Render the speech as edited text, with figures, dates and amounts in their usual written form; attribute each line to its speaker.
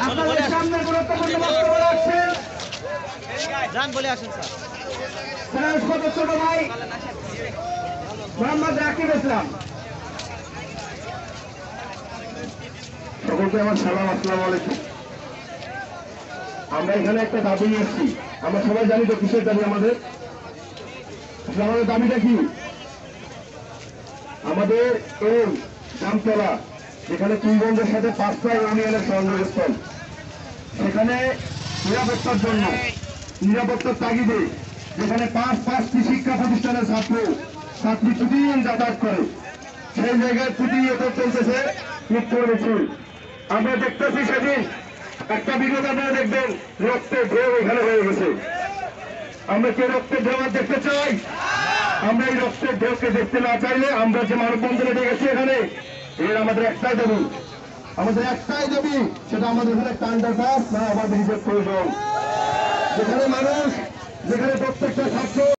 Speaker 1: আপনাদের সামনে গুরুত্বপূর্ণ বক্তব্য রাখছেন ছোট ভাই মোহাম্মদ রাকিব ইসলাম।
Speaker 2: সকলকে আমার সালাম, আসসালামু আলাইকুম। আমরা এখানে একটা দাবি নিয়ে এসেছি। আমরা সবাই জানি তো কিসের দাবি আমাদের। আমাদের দাবিটা কি? আমাদের এই জামতলা, যেখানে কুইগঞ্জের সাথে 5টা ইউনিয়নের সংযোগস্থল, সেখানে নিরাপত্তার জন্য, নিরাপত্তার তাগিদে, যেখানে 5টি শিক্ষা প্রতিষ্ঠানের ছাত্রী প্রতিদিন যাতায়াত করে, সেই জায়গায় প্রতিনিয়ত চলতেছে মৃত্যুর মিছিল। আমরা দেখতেছি সেদিন একটা বিগত আপনারা দেখবেন রক্তের ঢেউ এখানে হয়ে গেছে। আমরা কি রক্তের ঢেউ আর দেখতে চাই? আমরা এই রক্তের ঢেউকে দেখতে না চাইলে আমরা যে মানববন্ধনে ডেকেছি এখানে, এর আমাদের একটাই দাবি, সেটা আমাদের এখানে একটা আন্ডারপাস না ওভারব্রিজের প্রয়োজন, যেখানে প্রত্যেকটা ছাত্র